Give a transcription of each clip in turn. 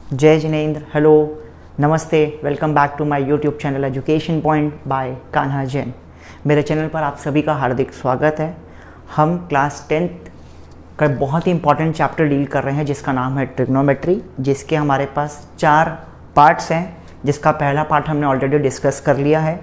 जय जिनेंद्र, हेलो, नमस्ते, welcome back to my YouTube channel education point by Kanha Jain. मेरे channel पर आप सभी का हार्दिक स्वागत है। हम क्लास 10th का बहुत ही इंपॉर्टेंट चैप्टर डील कर रहे हैं जिसका नाम है ट्रिग्नोमेट्री, जिसके हमारे पास 4 पार्ट्स हैं। जिसका पहला पार्ट हमने ऑलरेडी डिस्कस कर लिया है,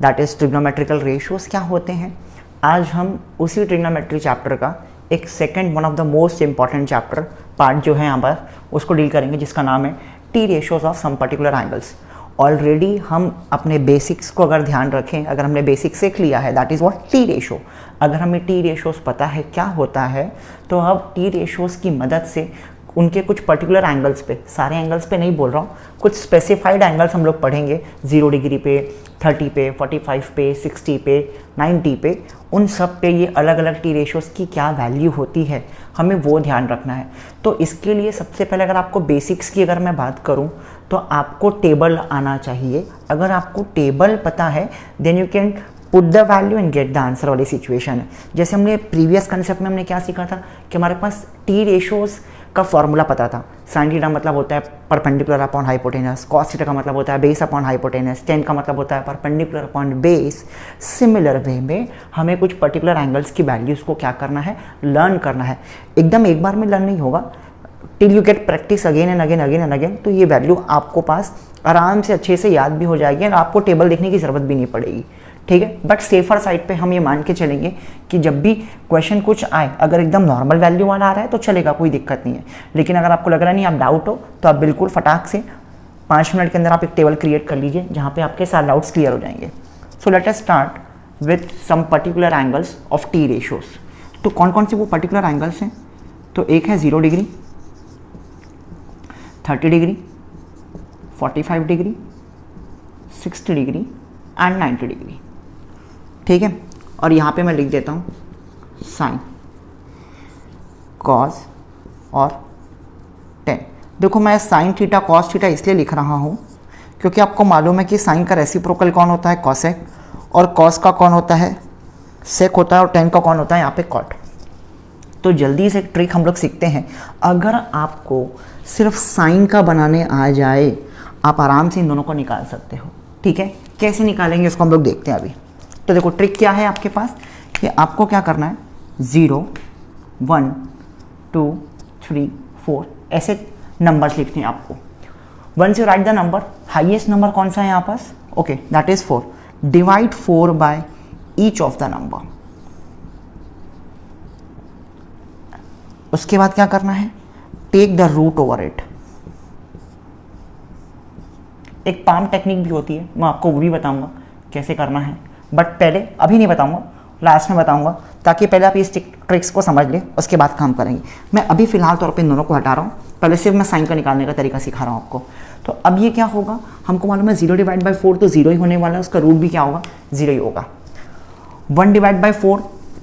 दैट इज़ ट्रिग्नोमेट्रिकल रेशियोज़ क्या होते हैं। आज हम उसी ट्रिग्नोमेट्री चैप्टर का एक second one of the most important chapter part जो है यहाँ पर उसको डील करेंगे, जिसका नाम है T ratios of some particular angles. Already हम अपने बेसिक्स को अगर ध्यान रखें, अगर हमने बेसिक सीख लिया है that is what T ratio. अगर हमें टी रेशियोज पता है क्या होता है, तो अब टी रेशियोज की मदद से उनके कुछ पर्टिकुलर एंगल्स पे, सारे एंगल्स पे नहीं बोल रहा हूँ, कुछ स्पेसिफाइड एंगल्स हम लोग पढ़ेंगे 0 डिग्री पे, 30 पे, 45 पे, 60 पे, 90 पे, उन सब पे ये अलग अलग टी रेशियोज़ की क्या वैल्यू होती है, हमें वो ध्यान रखना है। तो इसके लिए सबसे पहले अगर आपको बेसिक्स की अगर मैं बात करूँ तो आपको टेबल आना चाहिए। अगर आपको टेबल पता है then you can put the value and get the answer वाली सिचुएशन है। जैसे हमने प्रीवियस कंसेप्ट में हमने क्या सीखा था कि हमारे पास टी रेशियोज़ का फॉर्मूला पता था। साइन थीटा मतलब होता है perpendicular upon hypotenuse, cos theta का मतलब होता है बेस अपॉन हाइपोटेनस, टेन का मतलब होता है perpendicular upon base. Similar way में हमें कुछ पर्टिकुलर एंगल्स की वैल्यूज़ को क्या करना है, लर्न करना है। एकदम एक बार में लर्न नहीं होगा, till you get practice again and again again and again, तो ये वैल्यू आपको पास आराम से अच्छे से याद भी हो जाएगी और आपको टेबल देखने की ज़रूरत भी नहीं पड़ेगी, ठीक है। बट सेफर साइड पे हम ये मान के चलेंगे कि जब भी क्वेश्चन कुछ आए, अगर एकदम नॉर्मल वैल्यू वाला आ रहा है तो चलेगा, कोई दिक्कत नहीं है। लेकिन अगर आपको लग रहा नहीं, आप डाउट हो, तो आप बिल्कुल फटाक से 5 मिनट के अंदर आप एक टेबल क्रिएट कर लीजिए जहाँ पे आपके सारे डाउट्स क्लियर हो जाएंगे। So let us start with some particular angles of T ratios. तो कौन कौन से वो पर्टिकुलर एंगल्स हैं? तो एक है 0 degree, 30 degree, 45 degree, 60 degree and 90 degree, ठीक है। और यहाँ पे मैं लिख देता हूँ साइन, कॉस और टेन। देखो मैं साइन थीटा कॉस थीटा इसलिए लिख रहा हूँ क्योंकि आपको मालूम है कि साइन का रेसिप्रोकल कौन होता है, कॉसेक, और कॉस का कौन होता है, सेक होता है, और टेन का कौन होता है यहाँ पे, कॉट। तो जल्दी से एक ट्रिक हम लोग सीखते हैं। अगर आपको सिर्फ साइन का बनाने आ जाए, आप आराम से इन दोनों को निकाल सकते हो, ठीक है। कैसे निकालेंगे इसको हम लोग देखते हैं अभी। तो देखो ट्रिक क्या है आपके पास कि आपको क्या करना है, 0, 1, 2, 3, 4 ऐसे नंबर्स लिखने हैं आपको। 1 से write the number, highest number कौन सा है यहाँ पास, okay that is 4। Divide 4 by each of the number. उसके बाद क्या करना है, take the root over it. एक पाम टेक्निक भी होती है, मैं आपको वो भी बताऊंगा कैसे करना है, बट पहले अभी नहीं बताऊंगा, लास्ट में बताऊंगा, ताकि पहले आप इस ट्रिक्स को समझ लें, उसके बाद काम करेंगे। मैं अभी फिलहाल तौर पे इन दोनों को हटा रहा हूँ, पहले सिर्फ मैं साइन का निकालने का तरीका सिखा रहा हूँ आपको। तो अब ये क्या होगा, हमको मालूम है 0 डिवाइड बाई 4 तो 0 ही होने वाला है, उसका रूट भी क्या होगा, 0 ही होगा। 1 divide by 4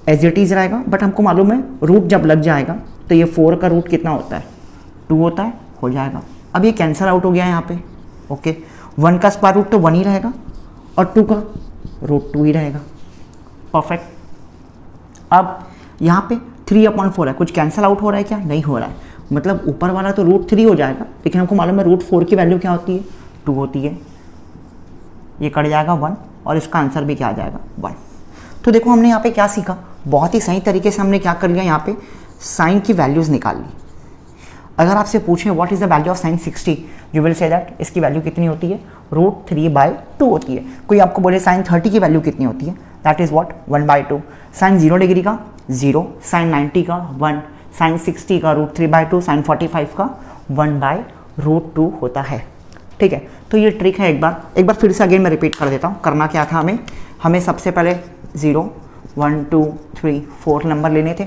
as it is रहेगा, बट हमको मालूम है रूट जब लग जाएगा तो ये 4 का रूट कितना होता है, 2 होता है, हो जाएगा। अब ये कैंसिल आउट हो गया यहाँ पे, ओके। 1 का स्क्वायर रूट तो 1 ही रहेगा और 2 का रूट 2 ही रहेगा, परफेक्ट। अब यहाँ पे 3/4 है, कुछ कैंसिल आउट हो रहा है क्या, नहीं हो रहा है, मतलब ऊपर वाला तो रूट 3 हो जाएगा, लेकिन हमको मालूम है रूट 4 की वैल्यू क्या होती है, 2 होती है। ये कट जाएगा 1 और इसका आंसर भी क्या आ जाएगा, 1। तो देखो हमने यहाँ पे क्या सीखा, बहुत ही सही तरीके से हमने क्या कर लिया, यहाँ पे साइन की वैल्यूज़ निकाल ली। अगर आपसे पूछें what is the value of sine 60, you will say that इसकी वैल्यू कितनी होती है, √3/2 होती है। कोई आपको बोले साइन 30 की वैल्यू कितनी होती है, that is what 1/2। Sine 0 degree का 0, साइन 90 का 1, साइन 60 का √3/2, साइन 45 का 1/√2 होता है, ठीक है। तो ये ट्रिक है, एक बार फिर से अगेन मैं रिपीट कर देता हूँ। करना क्या था हमें सबसे पहले 0, 1, 2, 3, 4 नंबर लेने थे,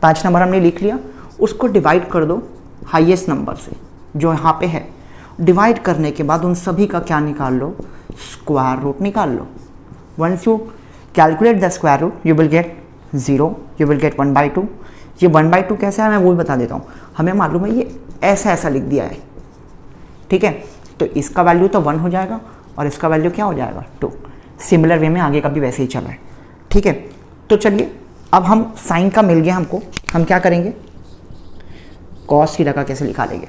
5 नंबर हमने लिख लिया, उसको डिवाइड कर दो हाईएस्ट नंबर से जो यहाँ पे है। डिवाइड करने के बाद उन सभी का क्या निकाल लो, स्क्वायर रूट निकाल लो। Once you calculate the square root you will get 0, you will get 1/2। ये 1/2 कैसे है मैं वो भी बता देता हूँ। हमें मालूम है ये ऐसा लिख दिया है, ठीक है। तो इसका वैल्यू तो 1 हो जाएगा और इसका वैल्यू क्या हो जाएगा, 2। सिमिलर वे में आगे का भी वैसे ही चला है, ठीक है। तो चलिए अब हम साइन का मिल गया हमको, हम क्या करेंगे, कॉस थीटा का कैसे निकालेंगे।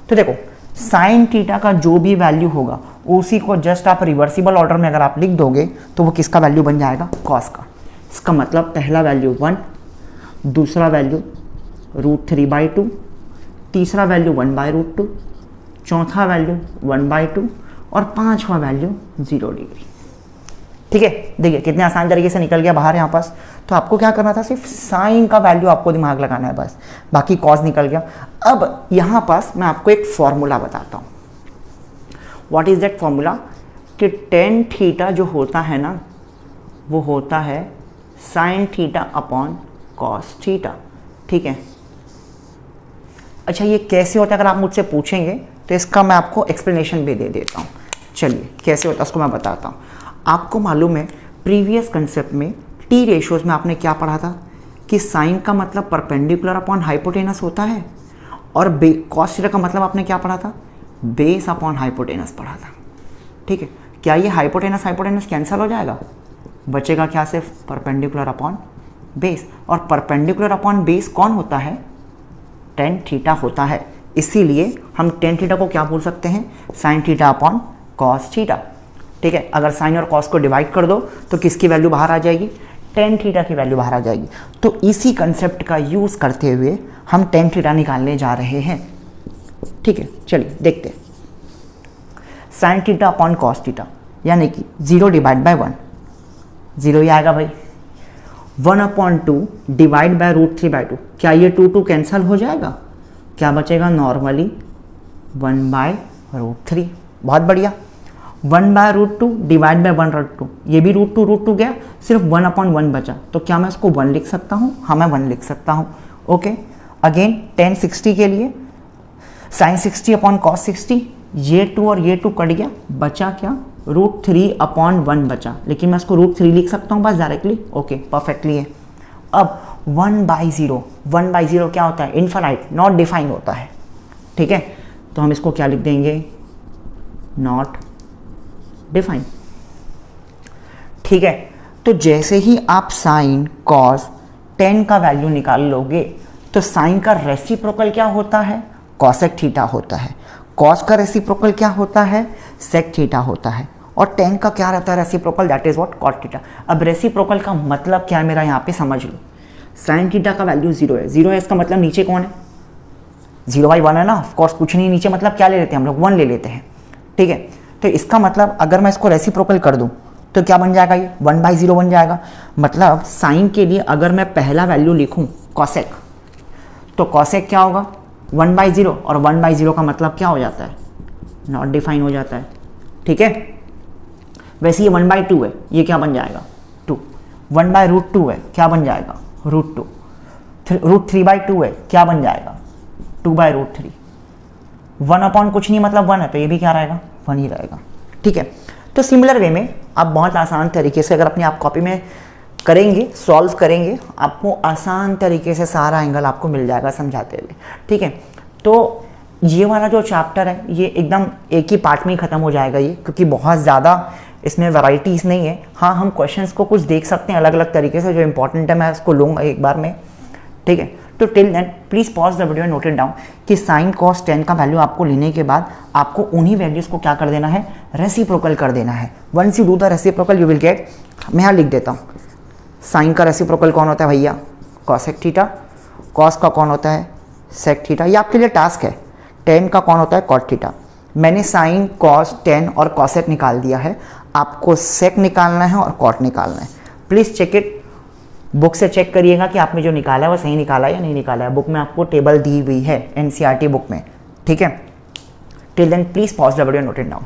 तो देखो साइन थीटा का जो भी वैल्यू होगा उसी को जस्ट आप रिवर्सिबल ऑर्डर में अगर आप लिख दोगे तो वो किसका वैल्यू बन जाएगा, कॉस का। इसका मतलब पहला वैल्यू 1, दूसरा वैल्यू √3/2, तीसरा वैल्यू 1/√2, चौथा वैल्यू 1/2 और पांचवा वैल्यू 0 डिग्री। ठीक है, देखिए कितने आसान तरीके से निकल गया बाहर यहाँ पास। तो आपको क्या करना था, सिर्फ साइन का वैल्यू आपको दिमाग लगाना है बस, बाकी कॉस निकल गया। अब यहाँ पास मैं आपको एक फॉर्मूला बताता हूँ। व्हाट इज दैट फॉर्मूला, कि टेन थीटा जो होता है ना वो होता है sine theta upon cos theta. ठीक है, अच्छा ये कैसे होता है अगर आप मुझसे पूछेंगे तो इसका मैं आपको एक्सप्लेनेशन भी दे देता हूँ। चलिए कैसे होता है उसको मैं बताता हूँ। आपको मालूम है प्रीवियस कंसेप्ट में टी रेशियोज में आपने क्या पढ़ा था कि साइन का मतलब परपेंडिकुलर अपॉन हाइपोटेनस होता है और कॉस थीटा का मतलब आपने क्या पढ़ा था, बेस अपॉन हाइपोटेनस पढ़ा था। ठीक है, क्या ये हाइपोटेनस हाइपोटेनस कैंसिल हो जाएगा, बचेगा क्या, सिर्फ परपेंडिकुलर अपॉन बेस। और परपेंडिकुलर अपॉन बेस कौन होता है, टेन थीटा होता है। इसीलिए हम टेन थीटा को क्या बोल सकते हैं, sine theta upon cos theta. ठीक है, अगर साइन और कॉस को डिवाइड कर दो तो किसकी वैल्यू बाहर आ जाएगी, टेन थीटा की वैल्यू बाहर आ जाएगी। तो इसी कंसेप्ट का यूज करते हुए हम टेन थीटा निकालने जा रहे हैं। ठीक है, चलिए देखते हैं। Sine theta upon cos theta यानी कि 0 डिवाइड बाय 1, 0 ही आएगा भाई। 1/2 डिवाइड बाय √3/2, क्या ये 2 कैंसिल हो जाएगा, क्या बचेगा, नॉर्मली 1/√3। बहुत बढ़िया। 1/√2 डिवाइड बाय 1/2, ये भी √2 गया, सिर्फ 1/1 बचा। तो क्या मैं इसको 1 लिख सकता हूँ, हाँ मैं 1 लिख सकता हूँ। ओके, अगेन tan 60 के लिए sin 60 अपॉन कॉस 60, ये 2 और ये 2 कट गया, बचा क्या, √3/1 बचा, लेकिन मैं इसको √3 लिख सकता हूँ बस डायरेक्टली। ओके, परफेक्टली है। अब 1/0 क्या होता है, इनफाइनाइट, नॉट डिफाइन होता है। ठीक है, तो हम इसको क्या लिख देंगे, नॉट डिफाइन। ठीक है, तो जैसे ही आप साइन कॉस टेन का वैल्यू निकाल लोगे तो साइन का रेसिप्रोकल क्या होता है, कॉसेक थीटा होता है। कॉस का रेसिप्रोकल क्या होता है, सेक थीटा होता है। और टेन का क्या रहता है reciprocal, that is what, cot theta. अब रेसिप्रोकल का मतलब क्या है मेरा यहाँ पे समझ लो। साइन थीटा का वैल्यू 0 है, 0 है इसका मतलब नीचे कौन है, 0/1 है ना, ऑफकोर्स कुछ नहीं, नीचे मतलब क्या ले लेते हैं हम लोग, 1 ले लेते हैं। ठीक है, तो इसका मतलब अगर मैं इसको रेसिप्रोकल कर दूं तो क्या बन जाएगा, ये 1/0 बन जाएगा। मतलब साइन के लिए अगर मैं पहला वैल्यू लिखूं कॉसेक, तो कॉसेक क्या होगा, 1/0, और 1/0 का मतलब क्या हो जाता है, नॉट डिफाइन हो जाता है। ठीक है, वैसे ये 1/2 है, ये क्या बन जाएगा, 2। 1/√2 है, क्या बन जाएगा, √2। √3/2 है, क्या बन जाएगा, 2/√3। 1 अपॉन कुछ नहीं मतलब 1 है, तो ये भी क्या रहेगा, 1 ही रहेगा। ठीक है, तो सिमिलर वे में आप बहुत आसान तरीके से अगर अपनी आप कॉपी में करेंगे, सॉल्व करेंगे, आपको आसान तरीके से सारा एंगल आपको मिल जाएगा समझाते हुए। ठीक है, तो ये वाला जो चैप्टर है ये एकदम एक ही पार्ट में ही ख़त्म हो जाएगा ये, क्योंकि बहुत ज़्यादा इसमें वैराइटीज़ नहीं है। हाँ, हम क्वेश्चंस को कुछ देख सकते हैं अलग अलग तरीके से, जो इंपॉर्टेंट है मैं उसको लूँगा एक बार में। ठीक है, तो till then please pause the video and note it down कि साइन कॉस टेन का वैल्यू आपको लेने के बाद आपको उन्हीं वैल्यूज़ को क्या कर देना है, रेसिप्रोकल कर देना है। Once you do the reciprocal you will get, मैं यहाँ लिख देता हूँ, साइन का रेसिप्रोकल कौन होता है भैया, कॉसेक थीटा। कॉस का कौन होता है, सेक थीटा। ये आपके लिए टास्क है। टेन का कौन होता है, कॉट थीटा। मैंने साइन कॉस टेन और कॉसेक निकाल दिया है, आपको सेक निकालना है और कॉट निकालना है। प्लीज़ चेक इट, बुक से चेक करिएगा कि आपने जो निकाला है वो सही निकाला है या नहीं निकाला है। बुक में आपको टेबल दी हुई है, एनसीईआरटी बुक में। ठीक है, till then please pause the video, note it down.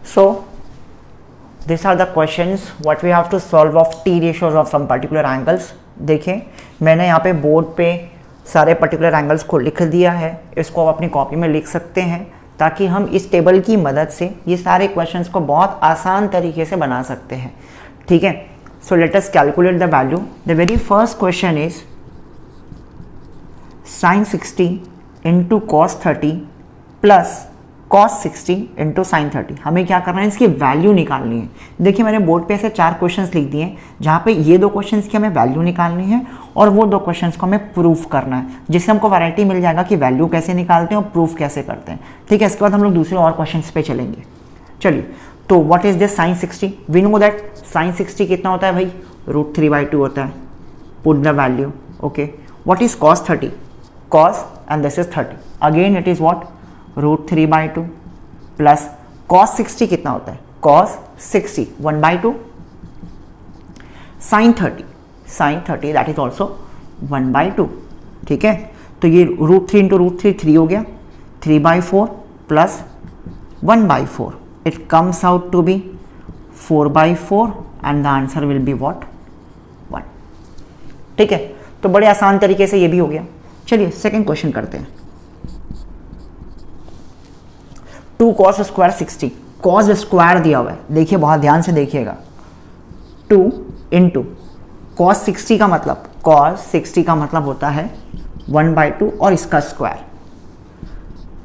So this are the questions what we have to solve of T ratios of some particular angles. देखिए मैंने यहाँ पे बोर्ड पे सारे पर्टिकुलर एंगल्स को लिख दिया है, इसको आप अपनी कॉपी में लिख सकते हैं ताकि हम इस टेबल की मदद से ये सारे क्वेश्चंस को बहुत आसान तरीके से बना सकते हैं। ठीक है, सो let us calculate the value. The very first question is sin 60 into cos 30 plus cos 60 into sine 30। हमें क्या करना है, इसकी वैल्यू निकालनी है। देखिए मैंने बोर्ड पे ऐसे 4 क्वेश्चंस लिख दिए हैं, जहाँ पे ये 2 क्वेश्चंस की हमें वैल्यू निकालनी है और वो 2 क्वेश्चंस को हमें प्रूफ करना है, जिससे हमको वैरायटी मिल जाएगा कि वैल्यू कैसे निकालते हैं और प्रूफ कैसे करते हैं। ठीक है, इसके बाद हम लोग दूसरे और क्वेश्चन पे चलेंगे। चलिए, तो what is this sine 60? We know that sine 60 कितना होता है भाई, √3/2 होता है। Put the value. Okay, what is cos 30? cos and this is 30, again it is what, √3/2 plus cos 60 कितना होता है, cos 60 1/2, sin 30 that is also 1/2। ठीक है, तो ये √3 इंटू √3 3 हो गया, 3/4 plus 1/4, it comes out to be 4/4 and the answer will be what, 1। ठीक है, तो बड़े आसान तरीके से ये भी हो गया। चलिए सेकंड क्वेश्चन करते हैं। 2 cos स्क्वायर 60, cos स्क्वायर दिया हुआ है, देखिए बहुत ध्यान से देखिएगा। 2 इंटू cos 60 का मतलब, cos 60 का मतलब होता है 1/2 और इसका square,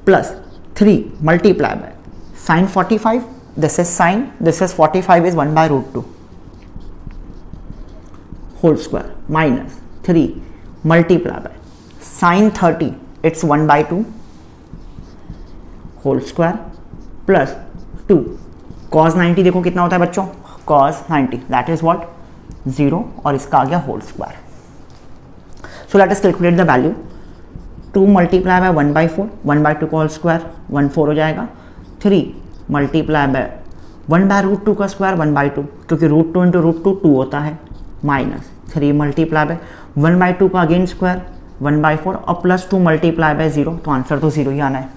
plus 3 multiply by sine 45, this is sine, this is 45 is 1/√2 whole square, minus 3 multiply by sine 30, it's 1/2 whole square, plus 2 cos 90, देखो कितना होता है बच्चों, cos 90 दैट इज व्हाट, 0 और इसका आ गया whole square. So let us calculate the value. 2 multiply by 1/4, 1/2 का होल स्क्वायर 1/4 हो जाएगा, 3 मल्टीप्लाई बाय 1/√2 का स्क्वायर 1/2, क्योंकि √2 इंटू √2 2 होता है, माइनस 3 मल्टीप्लाई बाय 1/2 का अगेन स्क्वायर 1/4 और प्लस 2 मल्टीप्लाई बाय 0, तो आंसर तो 0 ही आना है।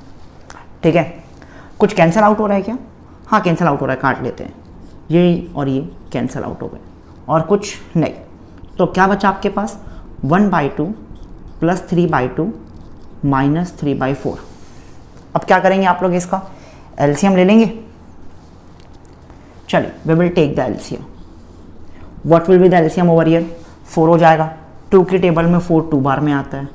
ठीक है, कुछ कैंसिल आउट हो रहा है क्या? हाँ कैंसिल आउट हो रहा है, काट लेते हैं, ये और ये कैंसिल आउट हो गए और कुछ नहीं। तो क्या बचा आपके पास, 1/2 प्लस 3/2 माइनस 3/4। अब क्या करेंगे आप लोग, इसका एलसीएम ले लेंगे। चलिए, we will take the LCM. What will be the LCM over here, 4 हो जाएगा। 2 की टेबल में 4 2 बार में आता है,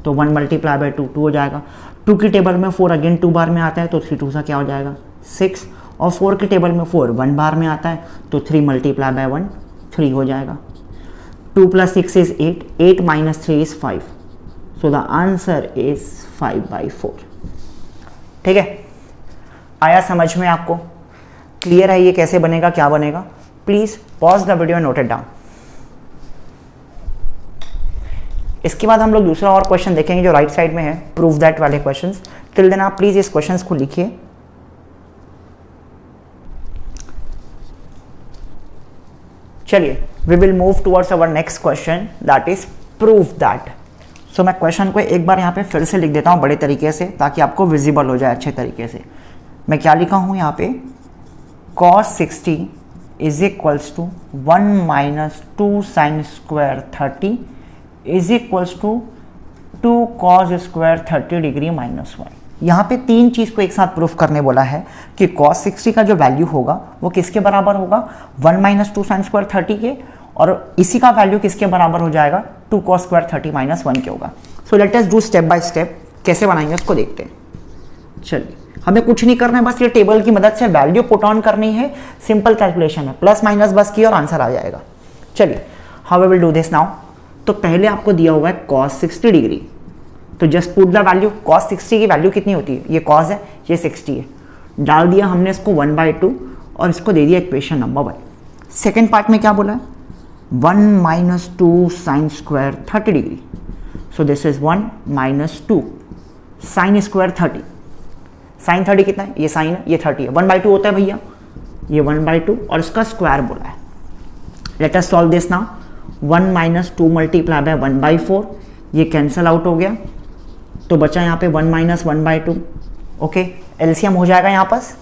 तो 1 मल्टीप्लाई बाय 2 2 हो जाएगा। 2 की टेबल में 4 अगेन 2 बार में आता है, तो 3 2 सा क्या हो जाएगा 6, और 4 की टेबल में 4 1 बार में आता है, तो 3 मल्टीप्लाई बाय 1 3 हो जाएगा। 2 plus 6 is 8, 8 minus 3 is 5, so the answer is 5/4। ठीक है, आया समझ में आपको, क्लियर है ये कैसे बनेगा, क्या बनेगा? Please pause the video and note it down. इसके बाद हम लोग दूसरा और क्वेश्चन देखेंगे जो राइट साइड में है, प्रूफ दैट वाले क्वेश्चंस। टिल देन आप प्लीज इस क्वेश्चंस को लिखिए। चलिए, we will move towards our next question, that is proof that. So मैं क्वेश्चन को एक बार यहाँ पे फिर से लिख देता हूँ बड़े तरीके से, ताकि आपको विजिबल हो जाए अच्छे तरीके से। मैं क्या लिखा हूँ यहाँ पे, cos 60 is equals to 1 minus 2 sine square 30 is equals to 2 cos square 30 degree minus 1। यहाँ पे 3 चीज़ को एक साथ प्रूफ करने बोला है कि cos 60 का जो वैल्यू होगा वो किसके बराबर होगा, 1 माइनस 2 साइन स्क्वायर 30 के, और इसी का वैल्यू किसके बराबर हो जाएगा, 2 cos स्क्वायर 30 माइनस 1 के होगा। सो let us do step by step, कैसे बनाएंगे उसको देखते हैं। चलिए, हमें कुछ नहीं करना है, बस ये टेबल की मदद से वैल्यू पुट ऑन करनी है, सिंपल कैलकुलेशन है, प्लस माइनस बस की और आंसर आ जाएगा। चलिए, how we will do this now. तो पहले आपको दिया हुआ है cos 60 डिग्री, तो just put the value. cos 60 की वैल्यू कितनी होती है, ये cos है, ये 60 है, डाल दिया हमने इसको 1/2 और इसको दे दिया इक्वेशन नंबर 1। सेकेंड पार्ट में क्या बोला है, 1 minus 2 sine square 30 degree, so this is 1 minus 2 sine square 30। Sine 30 कितना है, ये साइन है, ये 30 है, 1/2 होता है भैया, ये 1/2 और इसका स्क्वायर बोला है। Let us solve this now. 1 minus 2 multiply by 1/4, ये कैंसल आउट हो गया, तो बचा यहाँ पे 1 माइनस 1/2। ओके, एलसीएम हो जाएगा यहाँ पास,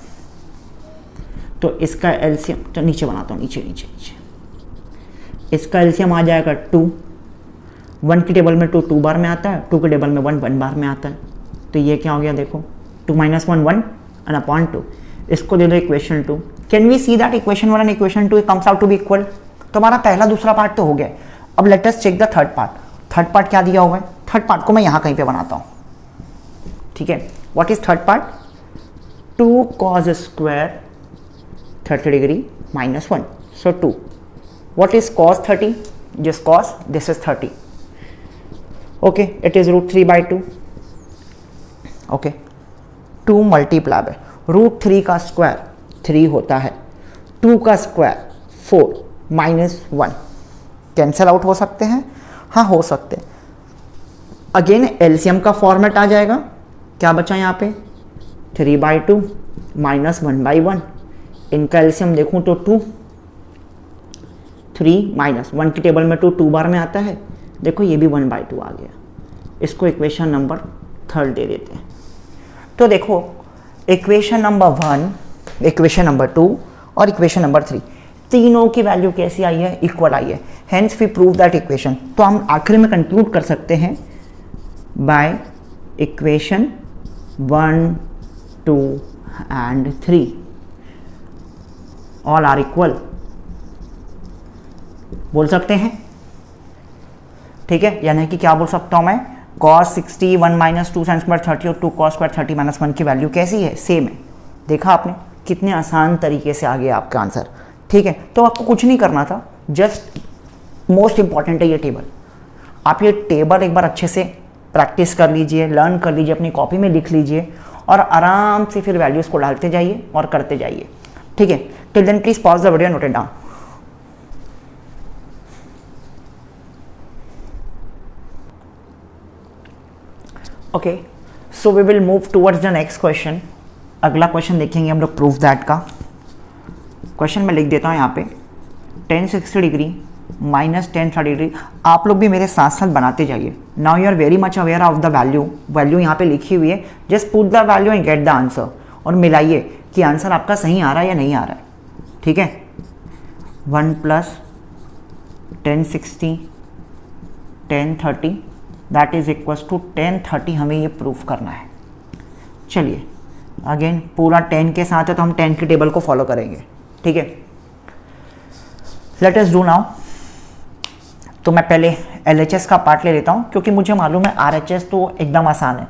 तो इसका एलसीएम, तो नीचे बनाता हूँ, नीचे नीचे नीचे, इसका एलसीएम आ जाएगा 2। 1 की टेबल में 2 2 बार में आता है, 2 की टेबल में 1 1 बार में आता है, तो ये क्या हो गया देखो, 2 माइनस 1 1 एंड अपॉन 2, इसको दे दो equation 2। Can we see that equation 1 and equation 2 comes out to be equal. तो हमारा पहला दूसरा पार्ट तो हो गया। अब let us check the third part. Third part क्या दिया हुआ है, थर्ड पार्ट को मैं यहाँ कहीं पे बनाता हूँ। ठीक है, what is third part, 2 cos square 30 degree minus 1. So 2. What is cos 30? Just cos, this is 30. Okay, it is root 3 by 2. Okay, 2 multiply by root 3 का स्क्वायर 3 होता है, 2 का स्क्वायर 4 माइनस 1. कैंसल आउट हो सकते हैं, हाँ हो सकते हैं. अगेन एलसीएम का फॉर्मेट आ जाएगा. क्या बचा यहाँ पे 3 by 2 माइनस 1 by 1. इनका एलसीएम देखूँ तो 2, 3 माइनस 1 की टेबल में 2 बार में आता है. देखो ये भी 1 by 2 आ गया. इसको इक्वेशन नंबर 3 दे देते हैं. तो देखो इक्वेशन नंबर 1, इक्वेशन नंबर 2 और इक्वेशन नंबर 3 तीनों की वैल्यू कैसी आई है, इक्वल आई है. Hence we prove that equation. तो हम आखिर में कंक्लूड कर सकते हैं by equation 1, 2 and 3 all are equal बोल सकते हैं. ठीक है, यानी कि क्या बोल सकता हूं मैं, cos 60 1 माइनस 2 sin स्क्वायर 30 और 2 cos स्क्वायर 30 माइनस 1 की वैल्यू कैसी है, सेम है. देखा आपने कितने आसान तरीके से आ गया आपका आंसर. ठीक है, तो आपको कुछ नहीं करना था, जस्ट मोस्ट इंपॉर्टेंट है ये टेबल. आप ये टेबल एक बार अच्छे से प्रैक्टिस कर लीजिए, लर्न कर लीजिए, अपनी कॉपी में लिख लीजिए और आराम से फिर वैल्यूज़ को डालते जाइए और करते जाइए. ठीक है, till then please pause the video, note it down. Okay, so we will move towards the next question. अगला क्वेश्चन देखेंगे हम लोग प्रूफ दैट का. क्वेश्चन मैं लिख देता हूँ यहाँ पे, tan 60 degree minus tan 30 degree. आप लोग भी मेरे साथ साथ बनाते जाइए. Now you are very much aware of the value यहाँ पे लिखी हुई है. Just put the value and get the answer और मिलाइए कि आंसर आपका सही आ रहा है या नहीं आ रहा है. ठीक है, 1 plus tan 60 tan 30 that is equals to tan 30. हमें ये प्रूफ करना है. चलिए अगेन पूरा 10 के साथ है तो हम 10 की टेबल को फॉलो करेंगे. ठीक है, लेट अस डू नाउ. तो मैं पहले LHS का पार्ट ले लेता हूँ क्योंकि मुझे मालूम है RHS तो एकदम आसान है.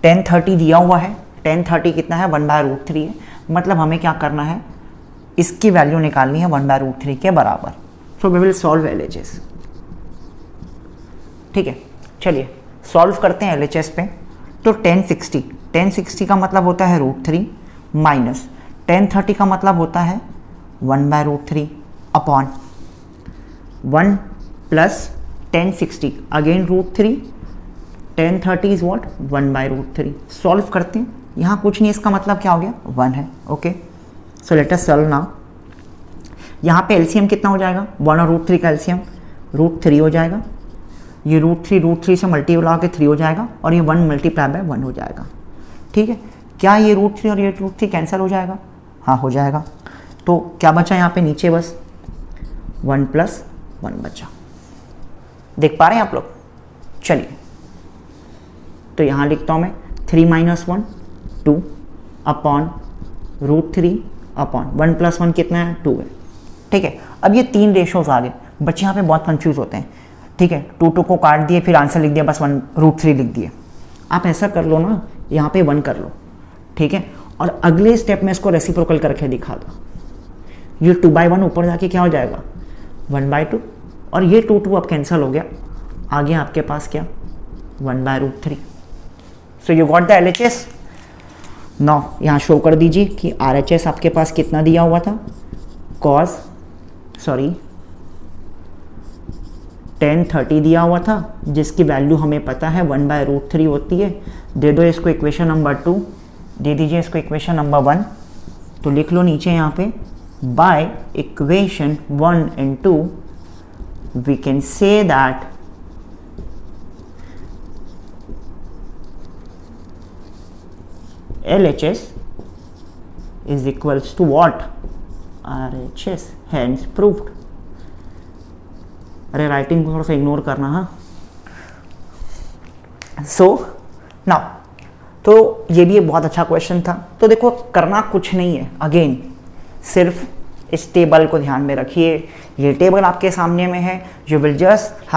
tan 30 दिया हुआ है, tan 30 कितना है 1/√3 है. मतलब हमें क्या करना है, इसकी वैल्यू निकालनी है 1/√3 के बराबर. So we will solve LHS. ठीक है, चलिए सॉल्व करते हैं LHS पे. तो tan 60 का मतलब होता है √3 माइनस tan 30 का मतलब होता है 1/√3 upon 1 plus tan 60 again √3 tan 30 is what 1/√3. Solve करते हैं. यहाँ कुछ नहीं, इसका मतलब क्या हो गया 1 है. ओके, सो लेट अस सॉल्व नाउ. यहाँ पे एलसीएम कितना हो जाएगा, 1 और √3 का एलसीएम √3 हो जाएगा. ये √3 से मल्टीप्लाई के 3 हो जाएगा और ये 1 मल्टीप्लाई बाय 1 हो जाएगा. ठीक है, क्या ये √3 और ये √3 कैंसिल हो जाएगा, हाँ हो जाएगा. तो क्या बचा यहाँ पे नीचे, बस 1 प्लस 1 बचा. देख पा रहे हैं आप लोग. चलिए तो यहाँ लिखता हूँ मैं 3 माइनस 1 2 अपॉन √3 अपॉन 1 प्लस 1 कितना है 2 है. ठीक है, अब ये 3 रेशोज आ गए. बच्चे यहाँ पे बहुत कंफ्यूज होते हैं. ठीक है, 2 को काट दिए, फिर आंसर लिख दिया, बस 1√3 लिख दिए. आप ऐसा कर लो ना, यहाँ पे 1 कर लो. ठीक है, और अगले स्टेप में इसको रेसिप्रोकल करके दिखा दो. ये 2/1 ऊपर जाके क्या हो जाएगा 1/2 और ये 2 अब कैंसिल हो गया. आ गया आपके पास क्या 1/√3. So you got the LHS. Now यहाँ शो कर दीजिए कि RHS आपके पास कितना दिया हुआ था, tan 30 दिया हुआ था जिसकी वैल्यू हमें पता है 1/√3 होती है. दे दो इसको इक्वेशन नंबर 2, दे दीजिए इसको इक्वेशन नंबर 1. तो लिख लो नीचे यहाँ पे by equation 1 and 2 we can say that LHS is equals to what RHS, hence proved. अरे राइटिंग को थोड़ा सा इग्नोर करना. हाँ, सो नाउ तो ये भी एक बहुत अच्छा क्वेश्चन था. तो देखो करना कुछ नहीं है, अगेन सिर्फ इस टेबल को ध्यान में रखिए. ये टेबल आपके सामने में है. You just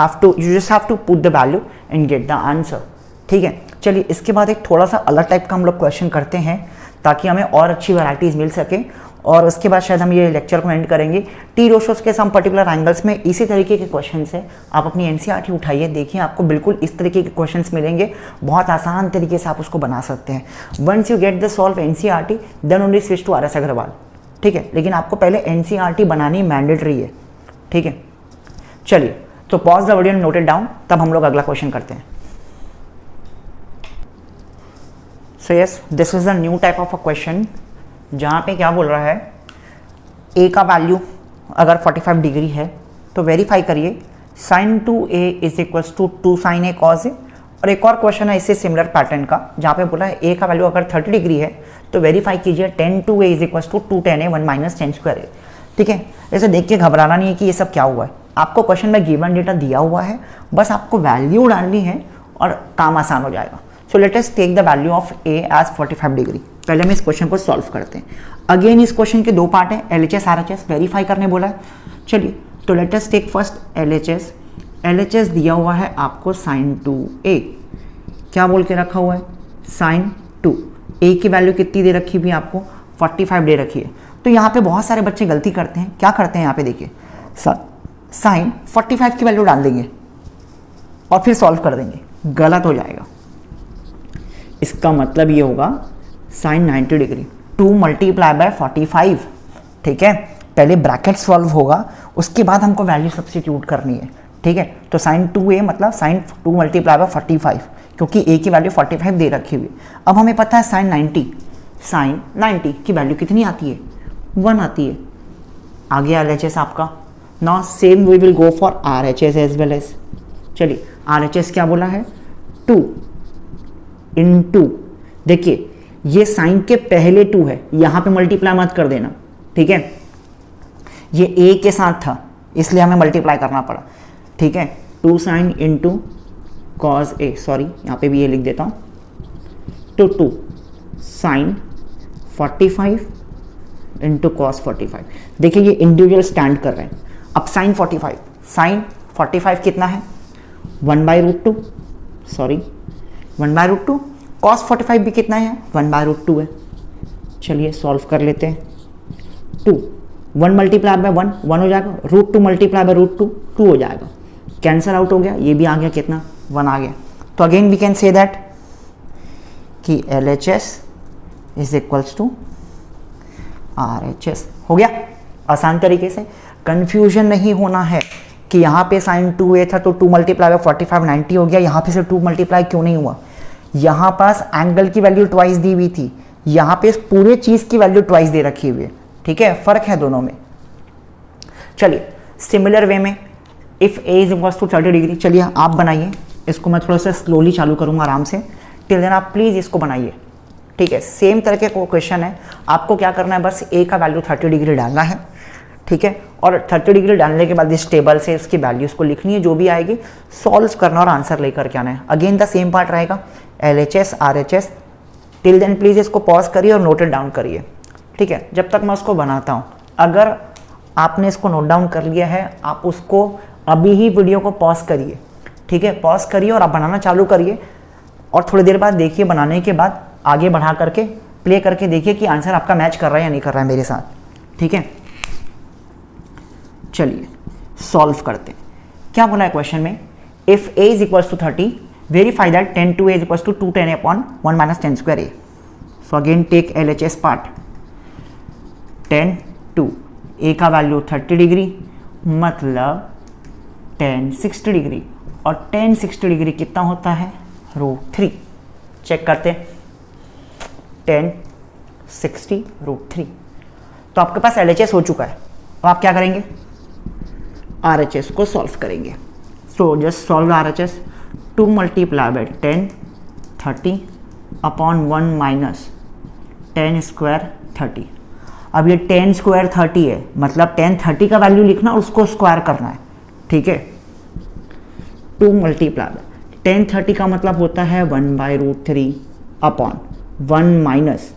have to put the value and get the answer. ठीक है, चलिए इसके बाद एक थोड़ा सा अलग टाइप का हम लोग क्वेश्चन करते हैं ताकि हमें और अच्छी वैराइटीज़ मिल सके। और उसके बाद शायद हम ये लेक्चर को एंड करेंगे। टी रेशोस के सम पर्टिकुलर एंगल्स में इसी तरीके के क्वेश्चन है। आप अपनी एनसीईआरटी उठाइए, देखिए आपको बिल्कुल इस तरीके के क्वेश्चंस मिलेंगे, बहुत आसान तरीके से आप उसको बना सकते हैं। Once you get the solve NCERT then only switch to R S. Agarwal, ठीक है। लेकिन आपको पहले एनसीईआरटी बनानी मैंडेटरी है, ठीक है। चलिए, तो pause the video and note it down, तब हम लोग अगला क्वेश्चन करते हैं। So yes, this is the new type of a question, जहाँ पे क्या बोल रहा है, ए का वैल्यू अगर 45 डिग्री है तो वेरीफाई करिए sin 2a is equals to 2 sin a cos a। और एक और क्वेश्चन है इससे सिमिलर पैटर्न का, जहाँ पे बोला है a का वैल्यू अगर 30 डिग्री है तो वेरीफाई कीजिए tan 2a is equals to 2 tan a 1 minus tan square a, ठीक है। ऐसे देख के घबराना नहीं है कि ये सब क्या हुआ है। आपको क्वेश्चन में गिवन डेटा दिया हुआ है, बस आपको वैल्यू डालनी है और काम आसान हो जाएगा। So let us take the value of a as 45 degree. पहले हम इस क्वेश्चन को सॉल्व करते हैं। अगेन इस क्वेश्चन के दो पार्ट है, LHS RHS वेरीफाई करने बोला है। चलिए, तो let us take first LHS। LHS दिया हुआ है आपको sin 2a, क्या बोल के रखा हुआ है, sin 2। a की वैल्यू कितनी दे रखी हुई आपको, 45 दे रखी है। तो यहाँ पे बहुत सारे बच्चे गलती करते हैं, क्या करते हैं यहाँ पे देखिए, sin 45 की वैल्यू डाल देंगे और फिर सॉल्व कर देंगे, गलत हो जाएगा। इसका मतलब ये होगा sin 90 डिग्री 2 मल्टीप्लाई बाय 45, ठीक है। पहले ब्रैकेट सॉल्व होगा, उसके बाद हमको वैल्यू सब्स्टिट्यूट करनी है, ठीक है। तो sin 2a मतलब sin 2 मल्टीप्लाई बाय 45, क्योंकि a की वैल्यू 45 दे रखी हुई। अब हमें पता है sin 90 की वैल्यू कितनी आती है, 1 आती है। आ गया LHS आपका। Now same we will go for RHS as well as. चलिए, RHS क्या बोला है, 2 इंटू, देखिए ये साइन के पहले 2 है, यहां पे मल्टीप्लाई मत कर देना, ठीक है। ये a के साथ था इसलिए हमें मल्टीप्लाई करना पड़ा, ठीक है। 2 sine into cos a, sorry यहां पे भी ये लिख देता हूं, तो 2 साइन 45 इंटू कॉस 45। देखिए ये इंडिविजुअल स्टैंड कर रहे हैं। अब साइन 45 कितना है, 1/√2, सॉरी 1/√2। cos 45 भी कितना है, 1/√2 है। चलिए सॉल्व कर लेते हैं। 2 1 मल्टीप्लाई बाय 1 हो जाएगा, √2 मल्टीप्लाई बाय √2 2 हो जाएगा, कैंसल आउट हो गया, ये भी आ गया, कितना 1 आ गया। तो again we can say that कि LHS is equals to RHS। हो गया आसान तरीके से। कंफ्यूजन नहीं होना है कि यहाँ पे sin 2a था तो 2 मल्टीप्लाई बाय 45 90 हो गया, यहाँ पे से 2 मल्टीप्लाई क्यों नहीं हुआ। यहाँ पास एंगल की वैल्यू ट्वाइस दी हुई थी, यहाँ पे पूरे चीज़ की वैल्यू ट्वाइस दे रखी हुई है, ठीक है, फर्क है दोनों में। चलिए सिमिलर वे में if a is equals to 30 degree, चलिए आप बनाइए इसको, मैं थोड़ा सा स्लोली चालू करूँगा आराम से, टिल देन आप प्लीज़ इसको बनाइए, ठीक है। सेम तरह के क्वेश्चन है, आपको क्या करना है, बस a का वैल्यू 30 डिग्री डालना है, ठीक है। और 30 डिग्री डालने के बाद इस टेबल से उसकी वैल्यूज़ को लिखनी है, जो भी आएगी सॉल्व करना और आंसर लेकर के आना है। अगेन द सेम पार्ट रहेगा, LHS RHS। Till then please इसको पॉज करिए और नोट इट डाउन करिए, ठीक है, जब तक मैं उसको बनाता हूँ। अगर आपने इसको नोट डाउन कर लिया है, आप उसको अभी ही वीडियो को पॉज करिए, ठीक है, पॉज करिए और आप बनाना चालू करिए, और थोड़ी देर बाद देखिए, बनाने के बाद आगे बढ़ा करके प्ले करके देखिए कि आंसर आपका मैच कर रहा है या नहीं कर रहा है मेरे साथ, ठीक है। चलिए सॉल्व करते हैं। क्या बोला है क्वेश्चन में, if a is equals to 30 verify that tan 2a is equals to 2 tan a upon 1 minus tan square a। So again take LHS part, tan 2 a का वैल्यू 30 डिग्री मतलब tan 60 डिग्री, और tan 60 degree कितना होता है, √3। Check करते हैं, tan 60 √3। तो आपके पास LHS हो चुका है। अब आप क्या करेंगे, RHS को सॉल्व करेंगे। So just solve RHS, 2 multiply bye tan 30 upon 1 minus tan square 30। अब ये tan स्क्वायर 30 है, मतलब tan 30 का वैल्यू लिखना और उसको स्क्वायर करना है, ठीक है। 2 मल्टीप्लाई बाय tan 30 का मतलब होता है 1/√3 अपॉन 1 माइनस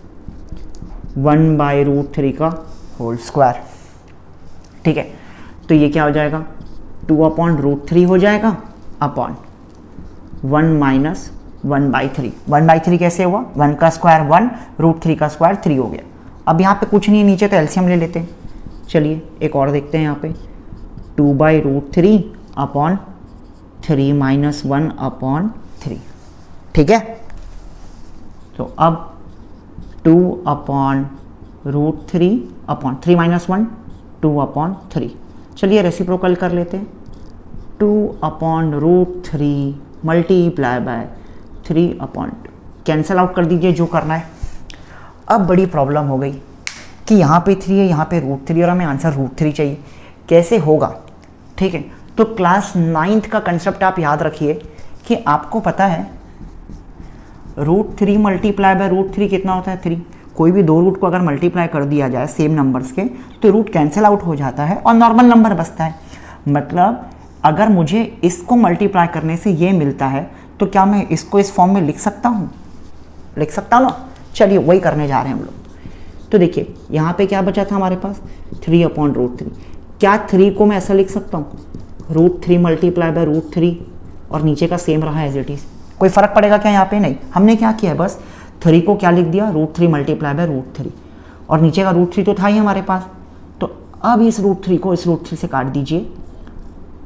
1/√3 का होल स्क्वायर, ठीक है। तो ये क्या हो जाएगा, 2/√3 हो जाएगा अपॉन 1 माइनस 1/3। 1/3 कैसे हुआ, 1 का स्क्वायर 1, √3 का स्क्वायर 3 हो गया। अब यहाँ पे कुछ नहीं है नीचे, तो एलसीएम ले लेते हैं। चलिए एक और देखते हैं यहाँ पे, 2/√3 अपॉन 3 - 1/3, ठीक है। तो अब 2/√3 अपॉन 3 - 1, 2/3। चलिए रेसिप्रोकल कर लेते हैं, 2/√3 मल्टीप्लाई बाय 3/2, कैंसल आउट कर दीजिए जो करना है। अब बड़ी प्रॉब्लम हो गई कि यहाँ पे 3 है, यहाँ पे √3 और हमें आंसर √3 चाहिए, कैसे होगा, ठीक है। तो क्लास 9th का कंसेप्ट आप याद रखिए कि आपको पता है √3 मल्टीप्लाई बाय √3 कितना होता है, 3। कोई भी दो रूट को अगर मल्टीप्लाई कर दिया जाए सेम नंबर्स के, तो रूट कैंसिल आउट हो जाता है और नॉर्मल नंबर बचता है। मतलब अगर मुझे इसको मल्टीप्लाई करने से ये मिलता है, तो क्या मैं इसको इस फॉर्म में लिख सकता हूँ, लिख सकता हूँ ना। चलिए वही करने जा रहे हैं हम लोग। तो देखिए यहाँ पे क्या बचा था हमारे पास, 3/√3। क्या 3 को मैं ऐसा लिख सकता हूँ, √3 मल्टीप्लाई बाय √3 और नीचे का सेम रहा एज इट इज़, कोई फ़र्क पड़ेगा क्या यहाँ पे, नहीं। हमने क्या किया है, बस 3 को क्या लिख दिया, √3 मल्टीप्लाई बाय √3 और नीचे का √3 तो था ही हमारे पास। तो अब इस √3 को इस √3 से काट दीजिए।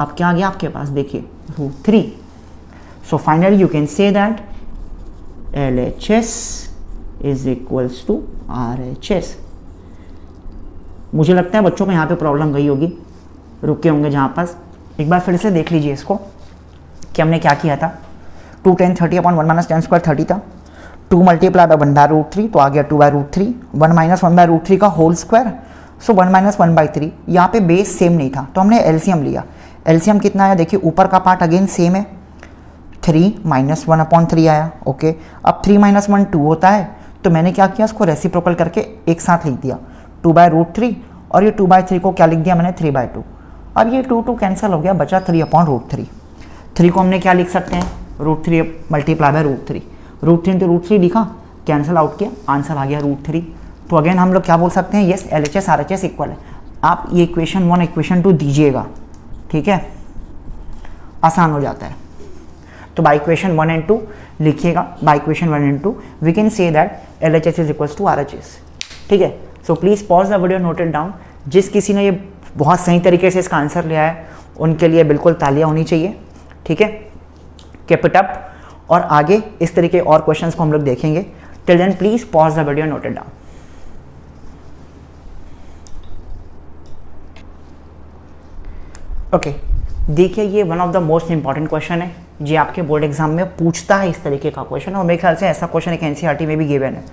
अब क्या आ गया आपके पास, देखिए √3। So finally you can say that LHS is equals to RHS। मुझे लगता है बच्चों को यहाँ पे प्रॉब्लम गई होगी, रुके होंगे जहाँ पास। एक बार फिर से देख लीजिए इसको कि हमने क्या किया था। 2 10 30 अपॉन 1 - 10 स्क्वायर 30 था। 2 मल्टीप्लाई बाय 1/√3 तो आ गया 2/√3, 1 - 1/√3 का होल स्क्वायर, सो 1 - 1/3। यहाँ पे बेस सेम नहीं था तो हमने एलसीएम लिया। एलसीएम कितना आया, देखिए ऊपर का पार्ट अगेन सेम है, 3 - 1/3 आया, ओके। अब 3 - 1 2 होता है, तो मैंने क्या किया, इसको रेसिप्रोकल करके एक साथ लिख दिया 2/√3 और ये 2/3 को क्या लिख दिया मैंने, 3/2। अब ये 2 कैंसिल हो गया, बचा 3/√3। 3 को हमने क्या लिख सकते हैं, √3 मल्टीप्लाई बाय √3। √3 तो √3 लिखा, कैंसिल आउट किया, आंसर आ गया √3। तो अगेन हम लोग क्या बोल सकते हैं, यस LHS RHS इक्वल है। आप ये इक्वेशन 1 इक्वेशन 2 दीजिएगा, ठीक है, आसान हो जाता है। तो बाय इक्वेशन 1 and 2 लिखिएगा, by equation 1 and 2 we can say that LHS is equals to RHS, ठीक है। So please pause the video, note it down. जिस किसी ने ये बहुत सही तरीके से इसका आंसर लिया है उनके लिए बिल्कुल तालियां होनी चाहिए, ठीक है। Keep it up. और आगे इस तरीके और क्वेश्चंस को हम लोग देखेंगे। Till then please pause the video, note it down. Okay, देखिए ये one of the most important question है, जी आपके बोर्ड एग्जाम में पूछता है इस तरीके का क्वेश्चन, और मेरे ख्याल से ऐसा क्वेश्चन एक एनसीईआरटी में भी गिवन है।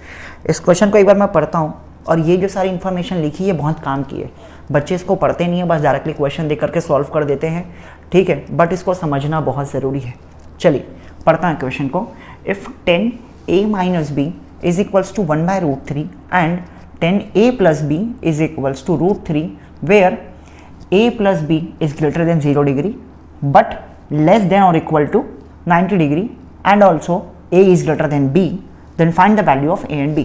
इस क्वेश्चन को एक बार मैं पढ़ता हूँ, और ये जो सारी इन्फॉर्मेशन लिखी है बहुत काम की है। बच्चे इसको पढ़ते नहीं है, बस डायरेक्टली क्वेश्चन देख करके सॉल्व कर देते हैं, ठीक है, बट इसको समझना बहुत ज़रूरी है। चलिए पढ़ता है क्वेश्चन को। If 10a - b is equals to 1/√3 and 10a + b is equals to √3 where a + b is greater than 0 degree but less than और equal to 90 degree and also a is greater than b, then find the value of a and b।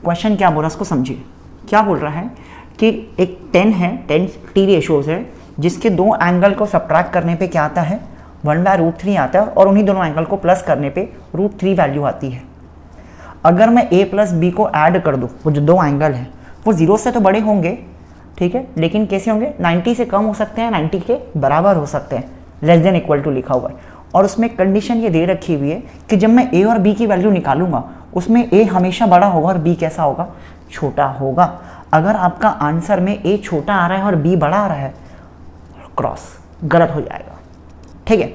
Question क्या बोल रहा है उसको समझिए। क्या बोल रहा है कि एक 10 है, 10 t रेशोज है, जिसके दो एंगल को सब्ट्रैक्ट करने पे क्या आता है, 1/√3 आता है, और उन्हीं दोनों एंगल को प्लस करने पे √3 वैल्यू आती है। अगर मैं a + b को ऐड कर दूँ, वो जो दो एंगल हैं वो 0 से तो बड़े होंगे, ठीक है, लेकिन कैसे होंगे, 90 से कम हो सकते हैं, 90 के बराबर हो सकते हैं, लेस देन इक्वल टू लिखा हुआ है। और उसमें कंडीशन ये दे रखी हुई है कि जब मैं a और b की वैल्यू निकालूंगा उसमें a हमेशा बड़ा होगा और b कैसा होगा, छोटा होगा। अगर आपका आंसर में a छोटा आ रहा है और b बड़ा आ रहा है, क्रॉस गलत हो जाएगा, ठीक है।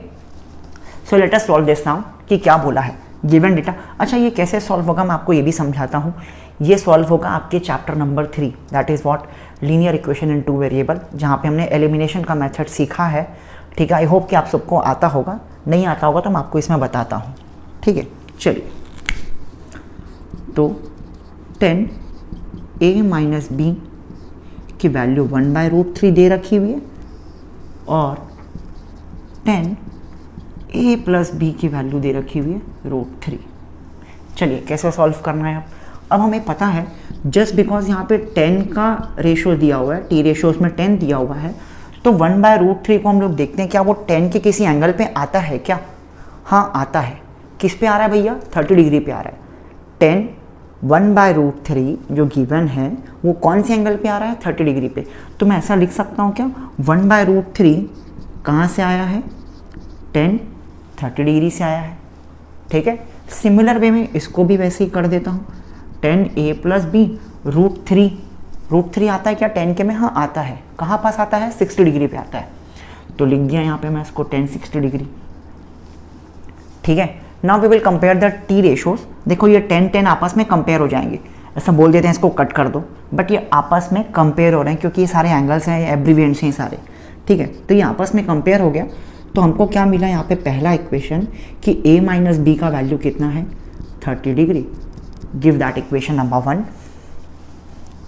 सो let us solve this now कि क्या बोला है गिवन डेटा। अच्छा, ये कैसे सॉल्व होगा मैं आपको ये भी समझाता हूँ। ये सॉल्व होगा आपके chapter number 3, that is what, linear equation in 2 variable, जहाँ पे हमने एलिमिनेशन का मेथड सीखा है, ठीक है। आई होप कि आप सबको आता होगा, नहीं आता होगा तो मैं आपको इसमें बताता हूँ, ठीक है। चलिए, तो 10a - b की वैल्यू 1/√3 दे रखी हुई है और 10a + b की वैल्यू दे रखी हुई है √3। चलिए कैसे सॉल्व करना है अब हमें पता है, जस्ट बिकॉज यहाँ पे 10 का रेशो दिया हुआ है, टी रेशोज में 10 दिया हुआ है, तो 1/√3 को हम लोग देखते हैं क्या वो 10 के किसी एंगल पे आता है क्या। हाँ आता है, किस पे आ रहा है भैया, 30 डिग्री पे आ रहा है। 10 1/√3 जो गिवन है वो कौन से एंगल पे आ रहा है, 30 डिग्री पे। तो मैं ऐसा लिख सकता हूँ क्या, 1/√3 कहाँ से आया है, 10 30 डिग्री से आया है। ठीक है, सिमिलर वे में इसको भी वैसे ही कर देता हूँ, 10a + b √3 आता है क्या 10 के में, हाँ आता है। कहाँ पास आता है, 60 डिग्री पे आता है। तो लिख दिया यहाँ पे मैं इसको 10 60 डिग्री। ठीक है, now we will compare the T ratios. देखो ये 10 10 आपस में कंपेयर हो जाएंगे, ऐसा बोल देते हैं इसको कट कर दो, बट ये आपस में कंपेयर हो रहे हैं क्योंकि ये सारे एंगल्स हैं, एब्रीविएंट्स हैं सारे। ठीक है, तो ये आपस में कंपेयर हो गया। तो हमको क्या मिला यहाँ पे, पहला इक्वेशन कि a - b का वैल्यू कितना है, 30 degree. Give that equation number 1।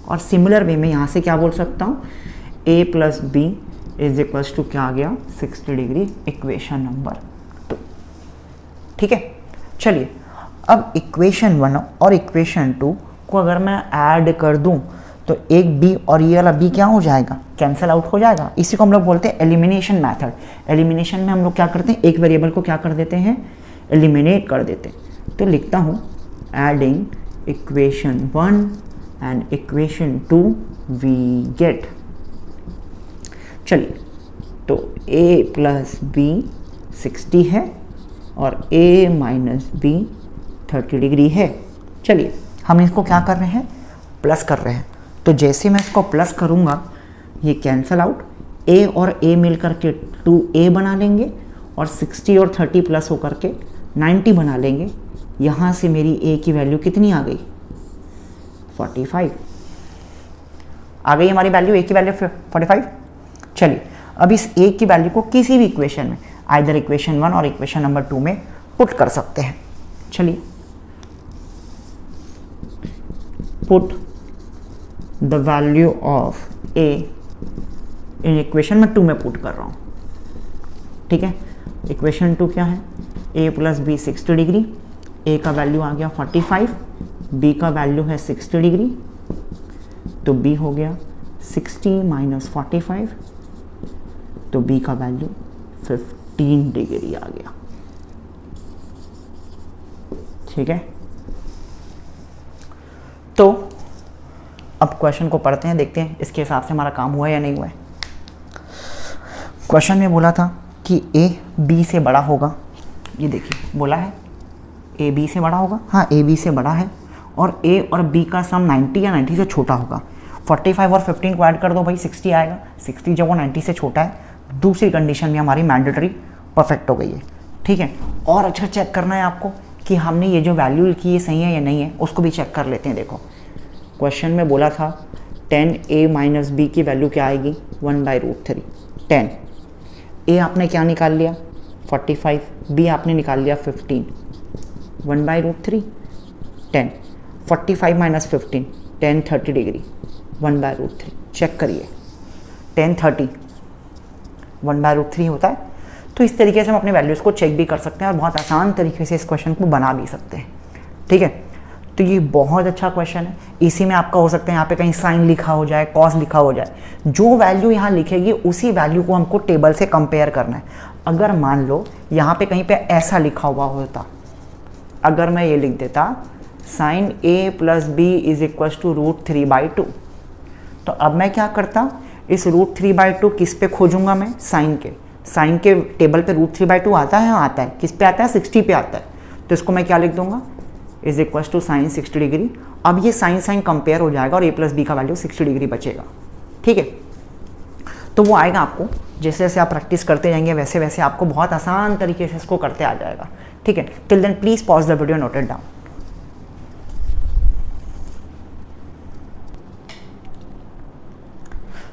और सिमिलर वे में यहाँ से क्या बोल सकता हूँ, a + b = क्या आ गया, 60 डिग्री, इक्वेशन नंबर 2। ठीक है, चलिए अब इक्वेशन 1 और इक्वेशन 2 को अगर मैं ऐड कर दूं तो एक b और ये वाला b क्या हो जाएगा, कैंसिल आउट हो जाएगा। इसी को हम लोग बोलते हैं एलिमिनेशन मेथड। एलिमिनेशन में हम लोग क्या करते हैं, एक वेरिएबल को क्या कर देते हैं, एलिमिनेट कर देते हैं। तो लिखता हूँ adding equation 1 and equation 2 we get, चलिए तो a + b 60 है और a - b 30 डिग्री है। चलिए हम इसको क्या कर रहे हैं, प्लस कर रहे हैं। तो जैसे मैं इसको प्लस करूँगा ये कैंसल आउट, a और a मिल करके 2a बना लेंगे और 60 और 30 प्लस होकर के 90 बना लेंगे। यहाँ से मेरी a की वैल्यू कितनी आ गई, 45 आ गई हमारी वैल्यू, a की वैल्यू 45। चलिए अब इस a की वैल्यू को किसी भी इक्वेशन में, आइदर इक्वेशन 1 और इक्वेशन नंबर 2 में पुट कर सकते हैं। चलिए put the value of a in equation में 2 में पुट कर रहा हूँ। ठीक है, इक्वेशन 2 क्या है, a + b 60 डिग्री, a का वैल्यू आ गया 45, b का वैल्यू है 60 डिग्री, तो b हो गया 60 - 45, तो b का वैल्यू 15 डिग्री आ गया। ठीक है, तो अब क्वेश्चन को पढ़ते हैं, देखते हैं इसके हिसाब से हमारा काम हुआ है या नहीं हुआ है। क्वेश्चन में बोला था कि a b से बड़ा होगा, ये देखिए बोला है a b से बड़ा होगा, हाँ a b से बड़ा है, और a और b का सम 90 या 90 से छोटा होगा। 45 और 15 को ऐड कर दो भाई, 60 आएगा। 60 जब वो 90 से छोटा है, दूसरी कंडीशन भी हमारी मैंडेटरी परफेक्ट हो गई है। ठीक है, और अच्छा चेक करना है आपको कि हमने ये जो वैल्यू लिखी है सही है या नहीं है, उसको भी चेक कर लेते हैं। देखो क्वेश्चन में बोला था 10a - b की वैल्यू क्या आएगी, 1/√3। 10 a आपने क्या निकाल लिया, 45, b आपने निकाल लिया 15, 1/√3 10, 45 - 15 10 30 डिग्री, 1/√3। चेक करिए 10 30 1/√3 होता है। तो इस तरीके से हम अपने वैल्यूज़ को चेक भी कर सकते हैं और बहुत आसान तरीके से इस क्वेश्चन को बना भी सकते हैं। ठीक है, तो ये बहुत अच्छा क्वेश्चन है। इसी में आपका हो सकता है यहाँ पे कहीं साइन लिखा हो जाए, कॉस लिखा हो जाए, जो वैल्यू यहाँ लिखेगी उसी वैल्यू को हमको टेबल से कंपेयर करना है। अगर मान लो यहाँ पे कहीं पे ऐसा लिखा हुआ होता, अगर मैं ये लिख देता sin a + b = √3/2, तो अब मैं क्या करता, इस √3/2 किस पे खोजूंगा मैं, साइन के टेबल पे √3/2 आता है, आता है, किस पे आता है, 60 पे आता है। तो इसको मैं क्या लिख दूंगा, = sin 60 डिग्री। अब ये साइन कंपेयर हो जाएगा और a + b का वैल्यू 60 डिग्री बचेगा। ठीक है, तो वो आएगा आपको, जैसे जैसे आप प्रैक्टिस करते जाएंगे वैसे वैसे आपको बहुत आसान तरीके से इसको करते आ जाएगा। ठीक है, till then please pause the video, note it down.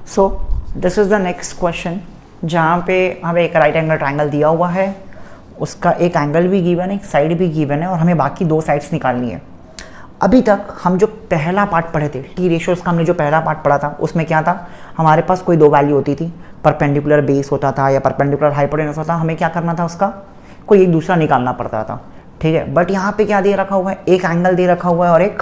So this is the next question, जहाँ पे हमें एक राइट एंगल ट्राइंगल दिया हुआ है, उसका एक एंगल भी गिवन है, एक साइड भी गिवन है, और हमें बाकी 2 साइड्स निकालनी है। अभी तक हम जो पहला पार्ट पढ़े थे, टी रेशियोज का हमने जो पहला पार्ट पढ़ा था, उसमें क्या था, हमारे पास कोई 2 वैल्यू होती थी, परपेंडिकुलर बेस होता था या परपेंडिकुलर हाइपोटेनस होता था, हमें क्या करना था, उसका कोई एक दूसरा निकालना पड़ता था। ठीक है, बट यहाँ पे क्या दे रखा हुआ है, एक एंगल दे रखा हुआ है और एक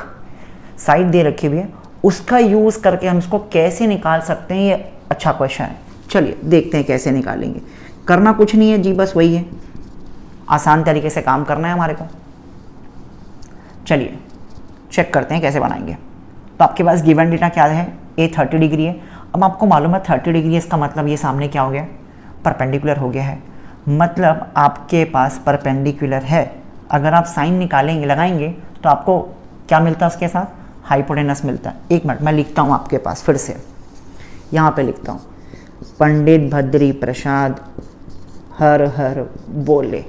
साइड दे रखी हुई है, उसका यूज़ करके हम इसको कैसे निकाल सकते हैं, ये अच्छा क्वेश्चन है। चलिए देखते हैं कैसे निकालेंगे। करना कुछ नहीं है जी, बस वही है, आसान तरीके से काम करना है हमारे को। चलिए चेक करते हैं कैसे बनाएंगे। तो आपके पास गिवन डेटा क्या है, ए 30 डिग्री है। अब आपको मालूम है 30 डिग्री, इसका मतलब ये सामने क्या हो गया, परपेंडिकुलर हो गया है। मतलब आपके पास परपेंडिकुलर है। अगर आप साइन निकालेंगे लगाएंगे तो आपको क्या मिलता है उसके साथ, हाइपोटेनस मिलता है। एक मिनट मैं लिखता हूँ आपके पास फिर से, यहाँ पे लिखता हूँ, पंडित भद्री प्रसाद हर हर बोले।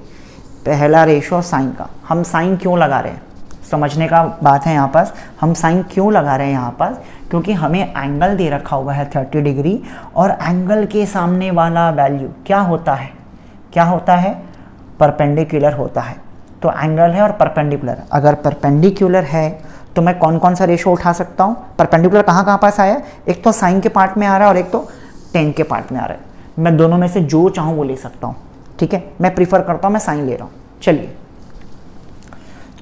पहला रेशो साइन का, हम साइन क्यों लगा रहे हैं, समझने का बात है यहाँ पास। हम साइन क्यों लगा रहे हैं यहाँ पास, क्योंकि हमें एंगल दे रखा हुआ है 30 डिग्री और एंगल के सामने वाला वैल्यू क्या होता है, क्या होता है, परपेंडिकुलर होता है। तो एंगल है और परपेंडिकुलर, अगर परपेंडिकुलर है तो मैं कौन कौन सा रेशो उठा सकता हूँ। परपेंडिकुलर कहाँ पास आया, एक तो साइन के पार्ट में आ रहा है और एक तो टेन के पार्ट में आ रहा है। मैं दोनों में से जो चाहूँ वो ले सकता हूँ, ठीक है। मैं प्रीफर करता हूँ मैं साइन ले रहा हूँ। चलिए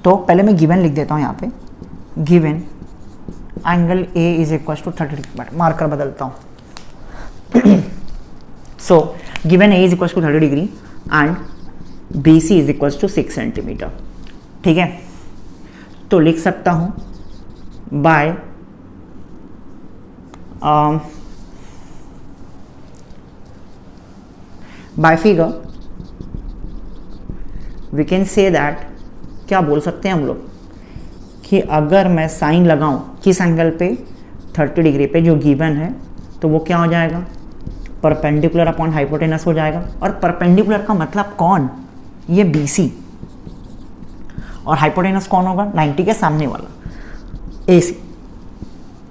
तो पहले मैं गिवन लिख देता हूँ यहाँ पे, given angle A is equal to 30 degree, marker बदलता हूँ। So given A is equal to 30 degree and B C is equal to 6 centimetre, ठीक है। तो लिख सकता हूँ by by figure we can say that, क्या बोल सकते हैं हम लोग कि अगर मैं साइन लगाऊं किस एंगल पे, 30 डिग्री पे जो गिवन है, तो वो क्या हो जाएगा, परपेंडिकुलर अपॉन हाइपोटेनस हो जाएगा। और परपेंडिकुलर का मतलब कौन, ये BC, और हाइपोटेनस कौन होगा, 90 के सामने वाला AC,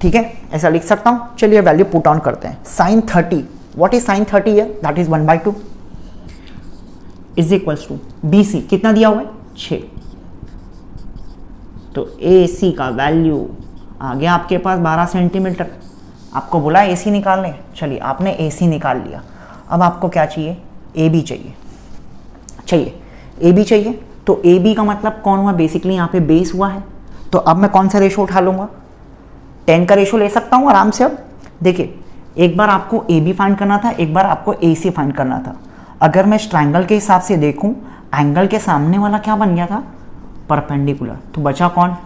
ठीक है। ऐसा लिख सकता हूँ। चलिए वैल्यू पुट ऑन करते हैं। साइन 30, व्हाट इज साइन 30 है, that is 1/2 is equals to BC, कितना दिया हुआ है, 6। तो AC का वैल्यू आ गया आपके पास 12 सेंटीमीटर। आपको बोला AC निकालने, चलिए आपने AC निकाल लिया। अब आपको क्या चाहिए, AB चाहिए, AB चाहिए। तो AB का मतलब कौन हुआ, बेसिकली यहाँ पे बेस हुआ है। तो अब मैं कौन सा रेशो उठा लूँगा, 10 का रेशो ले सकता हूँ आराम से। अब देखिए, एक बार आपको AB फाइंड करना था, एक बार आपको AC फाइंड करना था। अगर मैं ट्रायंगल के हिसाब से देखूँ, एंगल के सामने वाला क्या बन गया था, परपेंडिकुलर। तो बचा कौन,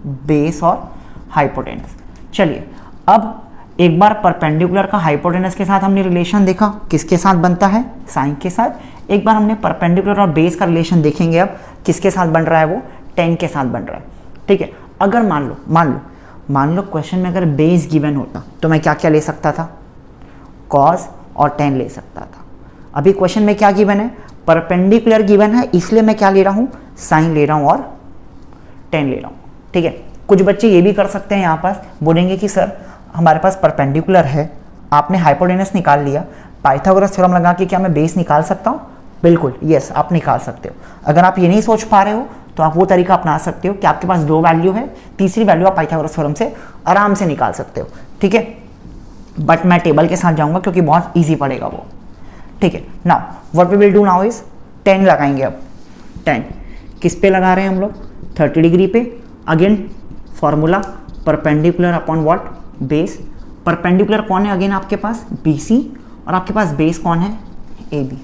बेस और हाइपोटेनस। चलिए अब एक बार परपेंडिकुलर का हाइपोटेनस के साथ हमने रिलेशन देखा, किसके साथ बनता है, साइन के साथ। एक बार हमने परपेंडिकुलर और बेस का रिलेशन देखेंगे, अब किसके साथ बन रहा है, वो 10 के साथ बन रहा है, ठीक है। अगर मान लो क्वेश्चन में अगर बेस गिवन होता तो मैं क्या क्या ले सकता था, कॉस और 10 ले सकता था। अभी क्वेश्चन में क्या गिवन है, परपेंडिकुलर गिवन है, इसलिए मैं क्या ले रहा हूँ, साइन ले रहा हूँ और 10 ले रहा हूँ, ठीक है। कुछ बच्चे ये भी कर सकते हैं, यहाँ पास बोलेंगे कि सर हमारे पास परपेंडिकुलर है, आपने हाइपोटेनस निकाल लिया, पाइथागोरस थ्योरम लगा के क्या मैं बेस निकाल सकता हूँ, बिल्कुल यस आप निकाल सकते हो। अगर आप ये नहीं सोच पा रहे हो तो आप वो तरीका अपना सकते हो कि आपके पास 2 वैल्यू है, तीसरी वैल्यू आप पाइथागोरस थ्योरम से आराम से निकाल सकते हो, ठीक है। बट मैं टेबल के साथ जाऊँगा क्योंकि बहुत ईजी पड़ेगा वो, ठीक है। Now what we will do now is 10 लगाएंगे। अब 10 किस पे लगा रहे हैं हम लोग, 30 डिग्री पे। Again formula perpendicular upon what, base. Perpendicular कौन है अगेन आपके पास, BC, और आपके पास बेस कौन है, AB।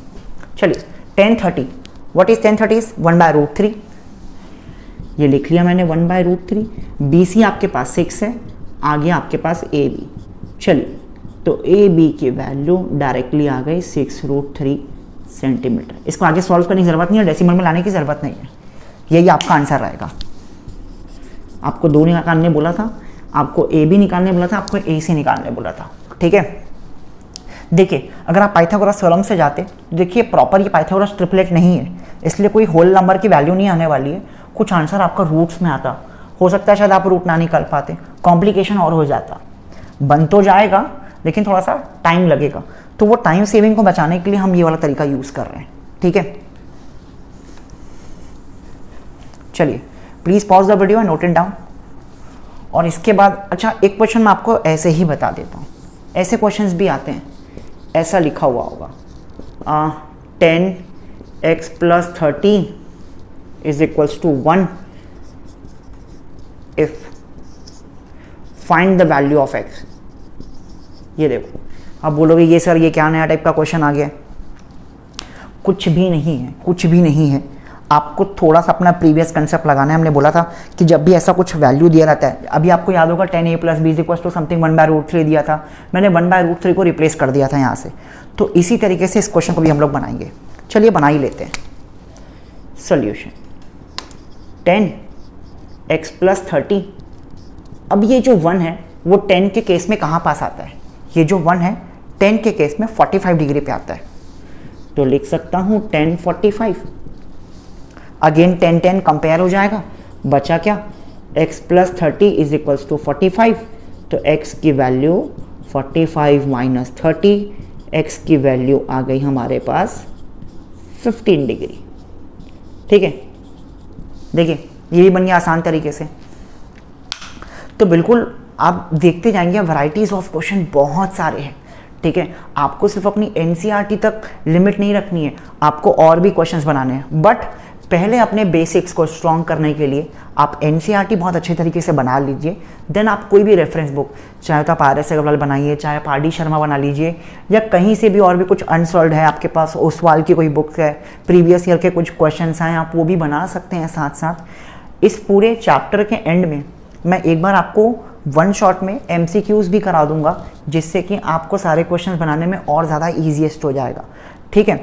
चलिए 10 30, व्हाट इज 10 30 इज 1/√3, ये लिख लिया मैंने 1/√3। BC आपके पास 6 है, आगे आपके पास AB। चलिए तो AB की वैल्यू डायरेक्टली आ गई 6√3 सेंटीमीटर। इसको आगे सॉल्व करने की जरूरत नहीं है, डेसिमल में लाने की जरूरत नहीं है, यही आपका आंसर रहेगा। आपको 2 निकालने बोला था, आपको AB निकालने बोला था, आपको AC निकालने बोला था, ठीक है। देखिए अगर आप पाइथागोरस थ्योरम से जाते, देखिए प्रॉपर ये पाइथागोरस ट्रिपलेट नहीं है, इसलिए कोई होल नंबर की वैल्यू नहीं आने वाली है। कुछ आंसर आपका रूट्स में आता, हो सकता है शायद आप रूट ना निकाल पाते, कॉम्प्लिकेशन और हो जाता। बन तो जाएगा लेकिन थोड़ा सा टाइम लगेगा, तो वो टाइम सेविंग को बचाने के लिए हम ये वाला तरीका यूज़ कर रहे हैं, ठीक है। चलिए please pause the video and note it down. और इसके बाद अच्छा एक क्वेश्चन मैं आपको ऐसे ही बता देता हूँ, ऐसे क्वेश्चंस भी आते हैं, ऐसा लिखा हुआ होगा 10x + 30 is equals to 1 if find the value of x। ये देखो, अब बोलोगे ये सर ये क्या नया टाइप का क्वेश्चन आ गया। कुछ भी नहीं है, कुछ भी नहीं है। आपको थोड़ा सा अपना प्रीवियस कंसेप्ट लगाना है। हमने बोला था कि जब भी ऐसा कुछ वैल्यू दिया रहता है, अभी आपको याद होगा 10a + b = समथिंग 1/√3 दिया था, मैंने 1/√3 को रिप्लेस कर दिया था यहाँ से। तो इसी तरीके से इस क्वेश्चन को भी हम लोग बनाएंगे। चलिए बना ही लेते हैं। Solution 10x + 30। अब ये जो 1 है वो 10 के केस में कहाँ पास आता है? ये जो 1 है 10 के केस में 45 डिग्री पे आता है। तो लिख सकता हूँ 10 45। अगेन 10 10 कंपेयर हो जाएगा, बचा क्या? x + 30 = 45। तो x की वैल्यू 45 - 30, x की वैल्यू आ गई हमारे पास 15 डिग्री। ठीक है, देखिए ये भी बन गया आसान तरीके से। तो बिल्कुल आप देखते जाएंगे, वैराइटीज़ ऑफ क्वेश्चन बहुत सारे हैं। ठीक है, आपको सिर्फ अपनी एनसीईआरटी तक लिमिट नहीं रखनी है, आपको और भी क्वेश्चंस बनाने हैं। बट पहले अपने बेसिक्स को स्ट्रॉन्ग करने के लिए आप एनसीईआरटी बहुत अच्छे तरीके से बना लीजिए। देन आप कोई भी रेफरेंस बुक, चाहे तो आप RS अग्रवाल बनाइए, चाहे आप RD शर्मा बना लीजिए, या कहीं से भी और भी कुछ अनसॉल्व्ड है आपके पास, ओसवाल की कोई बुक है, प्रीवियस ईयर के कुछ क्वेश्चंस हैं, आप वो भी बना सकते हैं साथ साथ। इस पूरे चैप्टर के एंड में मैं एक बार आपको 1 शॉट में MCQs भी करा दूंगा, जिससे कि आपको सारे क्वेश्चन बनाने में और ज़्यादा ईजीएस्ट हो जाएगा। ठीक है,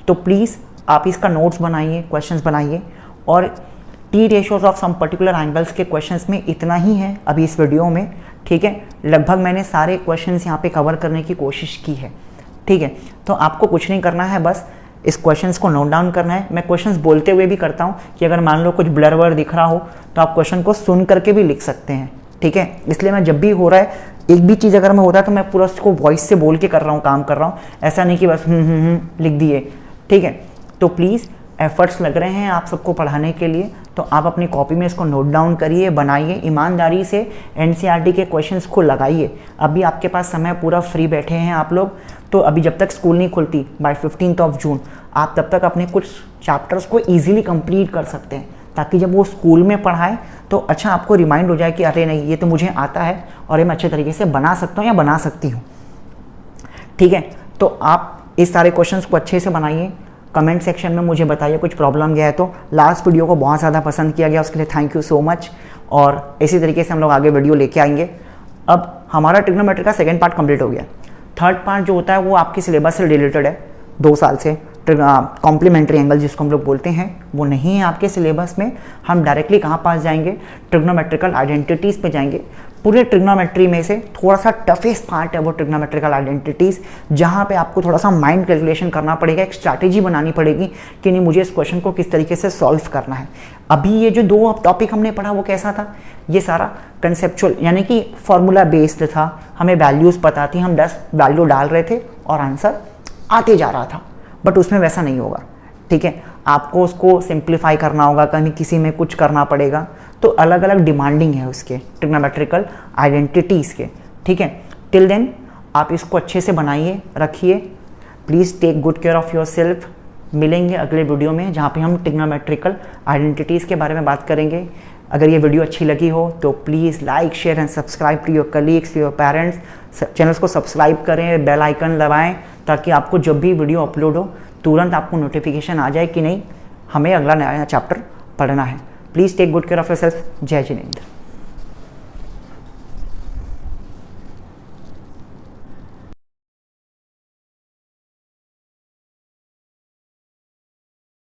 तो प्लीज़ आप इसका नोट्स बनाइए, क्वेश्चंस बनाइए। और T ratios of some particular angles के क्वेश्चंस में इतना ही है अभी इस वीडियो में। ठीक है, लगभग मैंने सारे क्वेश्चंस यहाँ पे कवर करने की कोशिश की है। ठीक है, तो आपको कुछ नहीं करना है, बस इस क्वेश्चंस को नोट डाउन करना है। मैं क्वेश्चंस बोलते हुए भी करता हूँ कि अगर मान लो कुछ ब्लर वर्ड दिख रहा हो तो आप क्वेश्चन को सुन करके भी लिख सकते हैं। ठीक है, इसलिए मैं जब भी हो रहा है एक भी चीज़ अगर मैं होता है तो मैं पूरा उसको वॉइस से बोल के कर रहा हूँ, काम कर रहा हूँ, ऐसा नहीं कि बस लिख दिए। ठीक है, तो प्लीज़ एफर्ट्स लग रहे हैं आप सबको पढ़ाने के लिए, तो आप अपनी कॉपी में इसको नोट डाउन करिए, बनाइए, ईमानदारी से एनसीईआरटी के क्वेश्चंस को लगाइए। अभी आपके पास समय पूरा फ्री बैठे हैं आप लोग, तो अभी जब तक स्कूल नहीं खुलती बाय 15 जून आप तब तक अपने कुछ चैप्टर्स को ईजिली कंप्लीट कर सकते हैं, ताकि जब वो स्कूल में पढ़ाए तो अच्छा आपको रिमाइंड हो जाए कि अरे नहीं ये तो मुझे आता है और ये मैं अच्छे तरीके से बना सकता हूँ या बना सकती हूँ। ठीक है, तो आप इस सारे क्वेश्चंस को अच्छे से बनाइए। कमेंट सेक्शन में मुझे बताइए कुछ प्रॉब्लम गया है तो। लास्ट वीडियो को बहुत ज़्यादा पसंद किया गया, उसके लिए थैंक यू सो मच। और इसी तरीके से हम लोग आगे वीडियो लेके आएंगे। अब हमारा ट्रिग्नोमेट्री का सेकेंड पार्ट कंप्लीट हो गया। थर्ड पार्ट जो होता है वो आपके सिलेबस से रिलेटेड है, 2 साल से। कॉम्प्लीमेंट्री एंगल जिसको हम लोग बोलते हैं वो नहीं है आपके सिलेबस में। हम डायरेक्टली कहाँ पास जाएंगे? ट्रिग्नोमेट्रिकल आइडेंटिटीज़ पे जाएंगे। पूरे ट्रिग्नोमेट्री में से थोड़ा सा टफेस्ट पार्ट है वो ट्रिग्नोमेट्रिकल आइडेंटिटीज़, जहाँ पे आपको थोड़ा सा माइंड कैलकुलेशन करना पड़ेगा, एक स्ट्रैटेजी बनानी पड़ेगी कि नहीं मुझे इस क्वेश्चन को किस तरीके से सॉल्व करना है। अभी ये जो 2 टॉपिक हमने पढ़ा वो कैसा था? ये सारा कंसेप्चुअल यानी कि फॉर्मूला बेस्ड था। हमें वैल्यूज़ पता थी, हम 10 वैल्यू डाल रहे थे और आंसर आते जा रहा था। बट उसमें वैसा नहीं होगा। ठीक है, आपको उसको सिंप्लीफाई करना होगा, कहीं किसी में कुछ करना पड़ेगा। तो अलग अलग डिमांडिंग है उसके ट्रिग्नोमेट्रिकल आइडेंटिटीज़ के। ठीक है, टिल देन आप इसको अच्छे से बनाइए, रखिए। Please take good care of yourself. मिलेंगे अगले वीडियो में जहाँ पे हम ट्रिग्नोमेट्रिकल आइडेंटिटीज़ के बारे में बात करेंगे। अगर ये वीडियो अच्छी लगी हो तो please like, share and subscribe to your colleagues, to your parents. Channels को सब्सक्राइब करें, बेल आइकन दबाएं, ताकि आपको जब भी वीडियो अपलोड हो तुरंत आपको नोटिफिकेशन आ जाए कि नहीं हमें अगला नया चैप्टर पढ़ना है। Please take good care of yourself. जय जिनेंद्र।